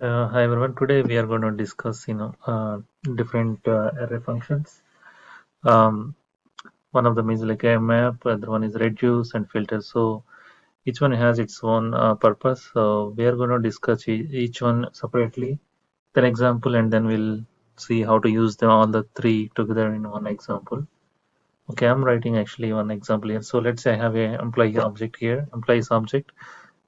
Hi everyone. Today we are going to discuss, different array functions. Um, One of them is like a map, other one is reduce and filter. So each one has its own purpose. So we are going to discuss each one separately, then example, and then we'll see how to use them all the three together in one example. Okay, I'm writing actually one example here. So let's say I have a employee object here, employees object,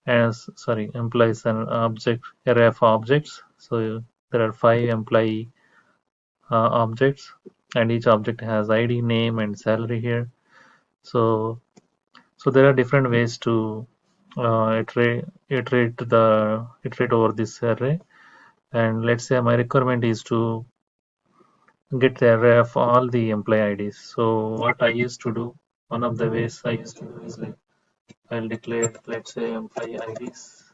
as sorry, employees an object array of objects. So there are 5 employee objects, and each object has ID, name, and salary here. So there are different ways to iterate over this array. And let's say my requirement is to get the array of all the employee IDs. So what I used to do, one of the ways I used to do is like I'll declare, let's say, employee IDs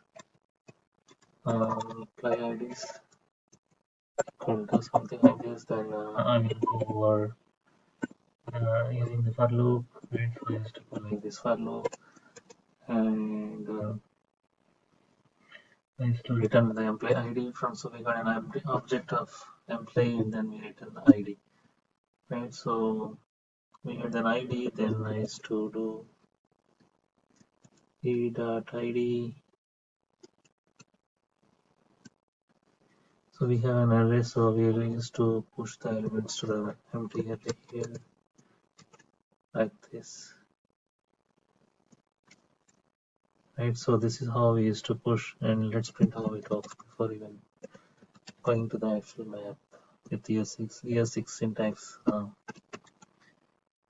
equal to something like this. Then I will go over using the for loop, wait for this to go like this for loop, and I used to return the employee ID from, so we got an object of employee and then we return the ID, right? So we get an ID, then I used to do e dot ID. So we have an array, so we used to push the elements to the empty array here like this, right? So this is how we used to push, and let's print how it works before even going to the actual map with ES6 syntax.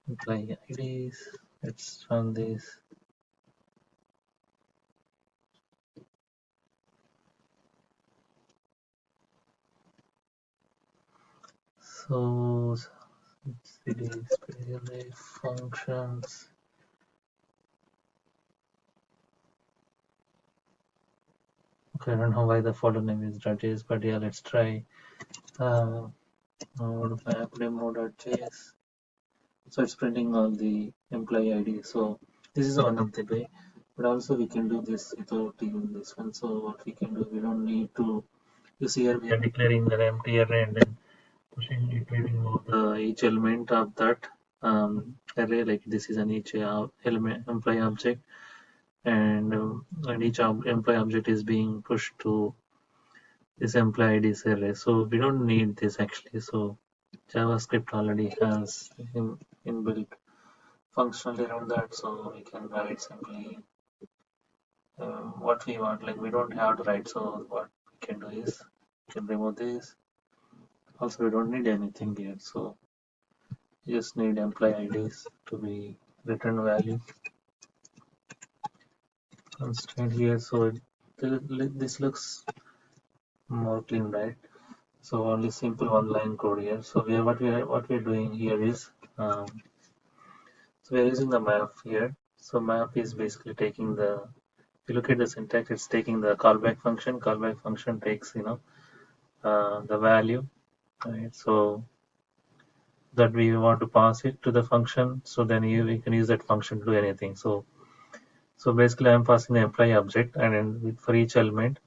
Employee IDs. Let's run this. So it is array functions. Okay, I don't know why the folder name is .js, but yeah, let's try node map demo.js. So it's printing all the employee ID. So this is one of the way, but also we can do this without even this one. So what we can do, we don't need to. You see here we are declaring the empty array and then pushing iterating over each element of that array. Like this is an each element employee object, and each employee object is being pushed to this employee IDs array. So we don't need this actually. So JavaScript already has inbuilt functionality around that, so we can write simply what we want. Like we don't have to write. So what we can do is we can remove this. Also, we don't need anything here. So you just need employee IDs to be return value constraint here. So this looks more clean, right? So only simple one line code here. So what we're doing here is so we're using the map here. So map is basically taking the, if you look at the syntax, it's taking the callback function. Callback function takes the value, right? So that we want to pass it to the function. So then we can use that function to do anything. So basically I'm passing the employee object, and then for each element,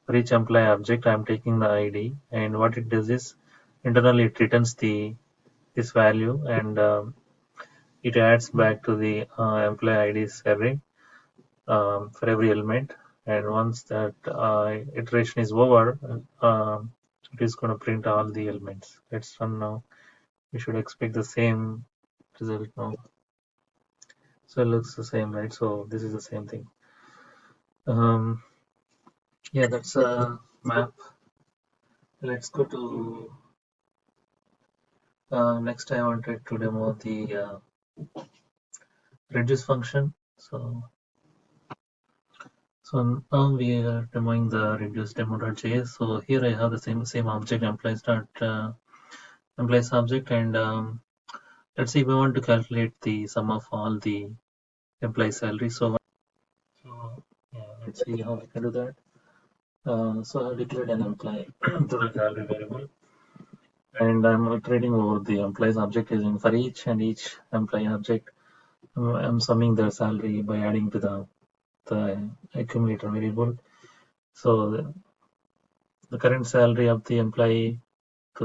for each employee object, I'm taking the ID, and what it does is internally it returns this value, and it adds back to the employee IDs array for every element. And once that iteration is over, it is going to print all the elements. Let's run now. We should expect the same result now. So it looks the same, right? So this is the same thing. Yeah, that's a map. Let's go to next. I wanted to demo the reduce function. So now we are demoing the reduce demo.js. So here I have the same object employees object, and let's see if we want to calculate the sum of all the employee salary. So yeah, let's see how we can do that. So I declared an employee to the salary variable, and I'm iterating over the employees object using for each employee object. I'm summing their salary by adding to the accumulator variable. So the current salary of the employee to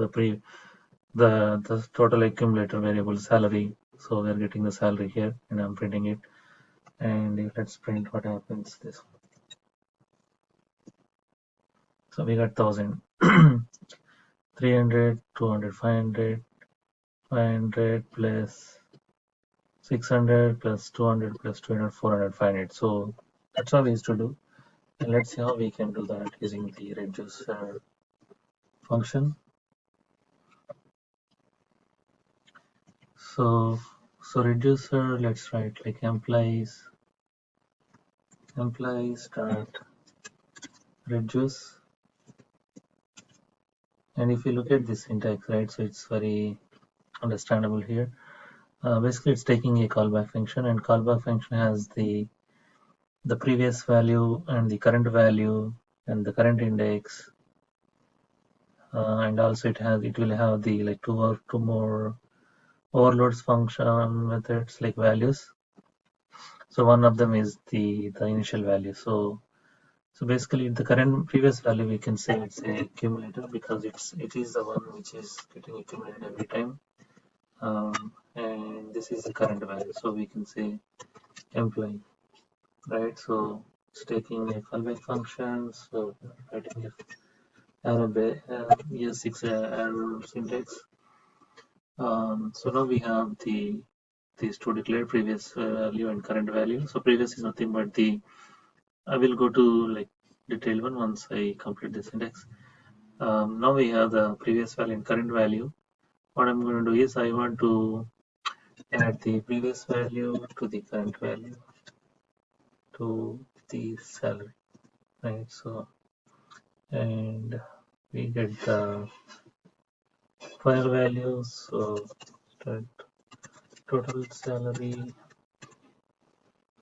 the total accumulator variable salary. So we're getting the salary here, and I'm printing it. And let's print what happens this. So we got 1000, 300, 200, 500, 500 plus 600 plus 200 plus 200, 400, 500. So that's what we used to do. And let's see how we can do that using the reducer function. So reducer, let's write like employees start reduce. And if you look at this syntax, right, so it's very understandable here. Basically, it's taking a callback function, and callback function has the previous value and the current value and the current index, and also it will have the like two more overloads function methods like values. So one of them is the initial value. So basically the current previous value we can say it's a accumulator because it is the one which is getting accumulated every time. And this is the current value, so we can say employee, right? So it's taking a callback function, so writing a arrow ES6 arrow syntax. So now we have these two declared previous value and current value. So previous is nothing but I will go to like detailed one once I complete this index. Now we have the previous value and current value. What I'm going to do is I want to add the previous value to the current value to the salary, right? So, and we get the file values. So that total salary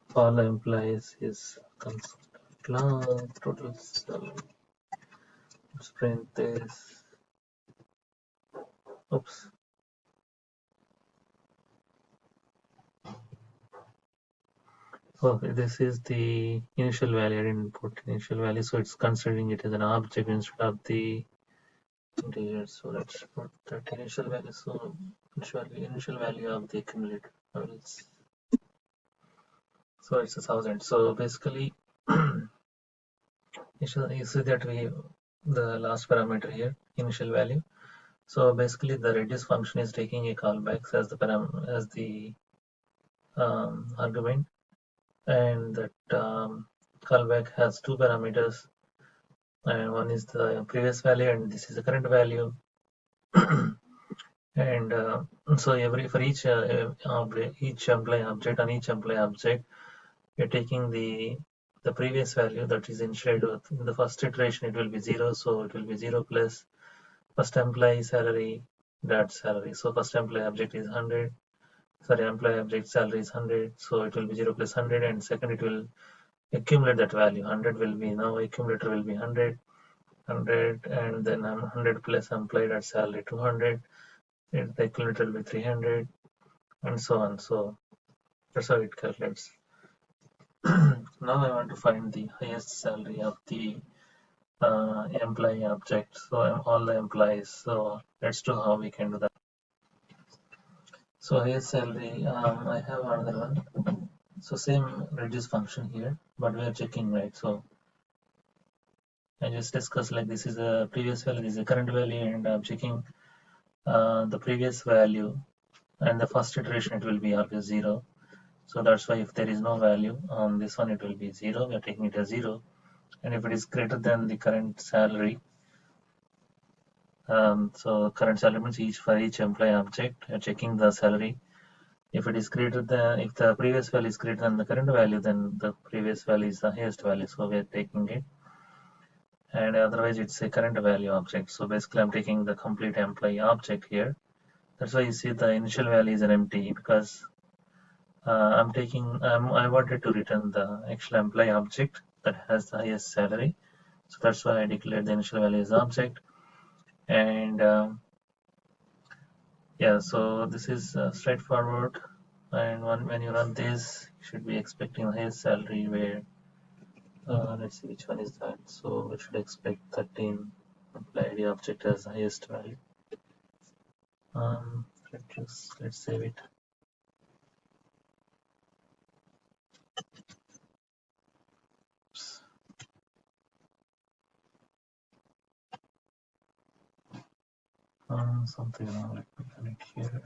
for all employees is constant class total salary. Let's print this. Oops. Okay, this is the initial value. I didn't put initial value, so it's considering it as an object instead of the integer. So let's put that initial value. So initial value of the accumulator. So it's 1000. So basically, you see that the last parameter here, initial value. So basically, the reduce function is taking a callback as the argument, and that callback has two parameters, and one is the previous value, and this is the current value. And so for each employee object on each employee object, you're taking the previous value that is initialized in the first iteration. It will be 0, so it will be 0 plus first employee salary dot salary. So first employee object is 100. Sorry, employee object salary is 100, so it will be 0 plus 100, and second it will accumulate that value. 100 will be now accumulator will be 100, and then 100 plus employee dot salary 200. And the accumulator will be 300, and so on. So that's how it calculates. Now I want to find the highest salary of the employee object. So all the employees. So let's do how we can do that. So highest salary. I have another one. So same reduce function here, but we are checking, right? So I just discussed like this is a previous value, this is a current value, and I'm checking the previous value, and the first iteration it will be always 0. So that's why if there is no value on this one, it will be 0. We are taking it as 0. And if it is greater than the current salary, so current salary means for each employee object, you're checking the salary. If it is greater than, if the previous value is greater than the current value, then the previous value is the highest value. So we are taking it. And otherwise it's a current value object. So basically I'm taking the complete employee object here. That's why you see the initial value is an empty, because I wanted to return the actual employee object that has the highest salary. So that's why I declared the initial value as object. And yeah, so this is straightforward. And when you run this, you should be expecting the highest salary where let's see which one is that. So we should expect 13. employee ID object as highest value. Let's save it. Oops. Something wrong. Let me connect here.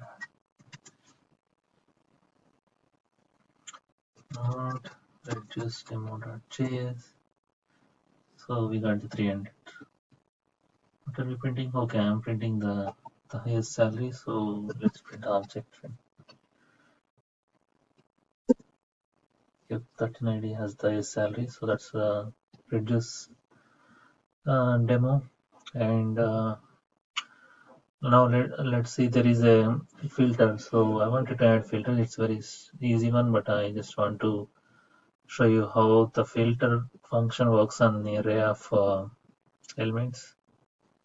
Not reduce demo.js. So we got the 300. What are we printing? Okay, I'm printing the highest salary. So let's print object. If 13 ID has the highest salary, so that's reduce demo. And now let's see, there is a filter. So I wanted to add filter. It's very easy one, but I just want to show you how the filter function works on the array of elements.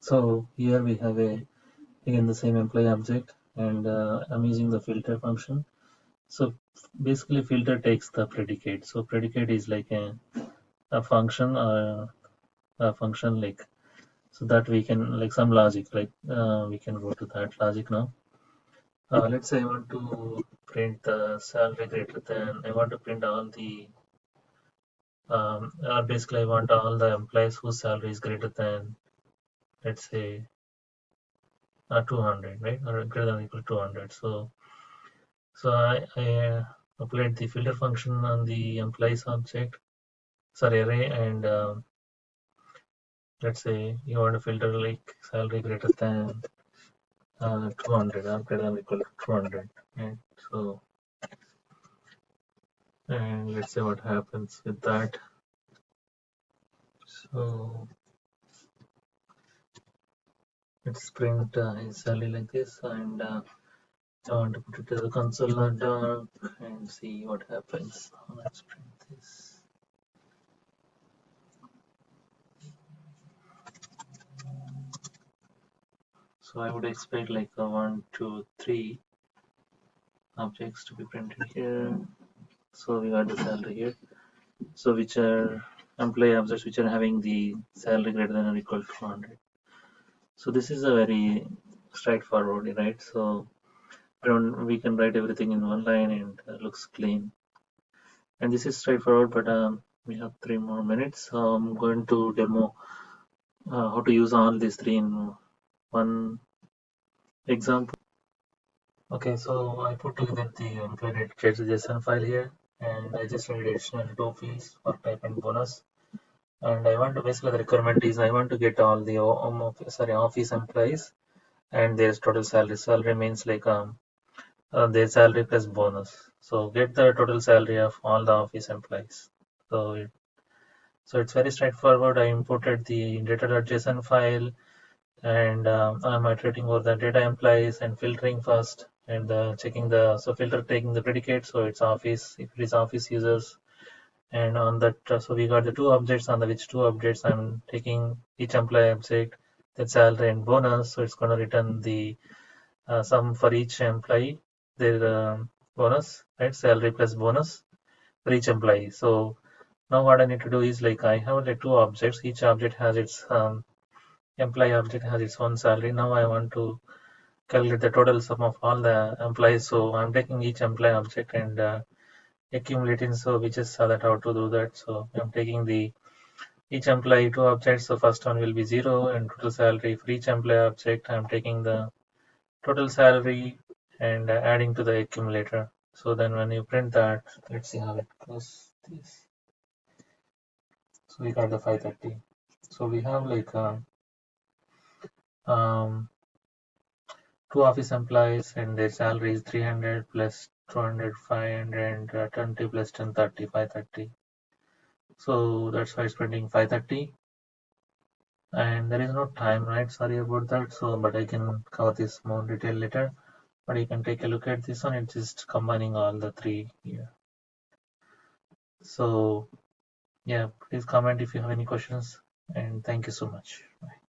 So here we have again the same employee object, and I'm using the filter function. So basically filter takes the predicate. So predicate is like a function or a function like, so that we can like some logic, like we can go to that logic now. Let's say I want to print the salary greater than, I want to print all the or basically I want all the employees whose salary is greater than, let's say 200, right, or greater than or equal to 200. So I applied the filter function on the employees object, sorry, array, and let's say you want to filter like salary greater than 200 or greater than or equal to 200, right? So, and let's see what happens with that. So let's print his salary like this, and I want to put it to the console dark and see what happens. Let's print this. So I would expect like a 1, 2, 3 objects to be printed here. So we got the salary here. So which are employee objects which are having the salary greater than or equal to 200. So this is a very straightforward, right? So we can write everything in one line and looks clean. And this is straightforward, but we have 3 more minutes. So I'm going to demo how to use all these 3 in one example. Okay, so I put together the employee JSON file here, and I just added additional 2 fields for type and bonus. And I want to, basically the requirement is I want to get all the office employees and their total salary. Salary means like their salary plus bonus. So get the total salary of all the office employees. So it's very straightforward. I imported the data.json file, and I'm iterating over the data employees and filtering first, and checking the, so filter taking the predicate, so it's office, if it is office users, and on that, so we got the 2 objects, on the which 2 objects I'm taking each employee object, that salary and bonus, so it's going to return the sum for each employee, their bonus, right, salary plus bonus for each employee. So now what I need to do is, like, I have like 2 objects, each object has its employee object has its own salary. Now I want to calculate the total sum of all the employees, so I'm taking each employee object and accumulating. So we just saw that how to do that. So I'm taking the each employee 2 objects, so first one will be 0 and total salary. For each employee object I'm taking the total salary and adding to the accumulator. So then when you print that, let's see how it goes. This, so we got the 530. So we have like um, 2 office employees and their salary is 300 plus 200, 520 plus 1030, 530. So that's why it's printing 530. And there is no time, right? Sorry about that. So, but I can cover this more detail later. But you can take a look at this one. It's just combining all the 3 here. So yeah, please comment if you have any questions, and thank you so much. Bye.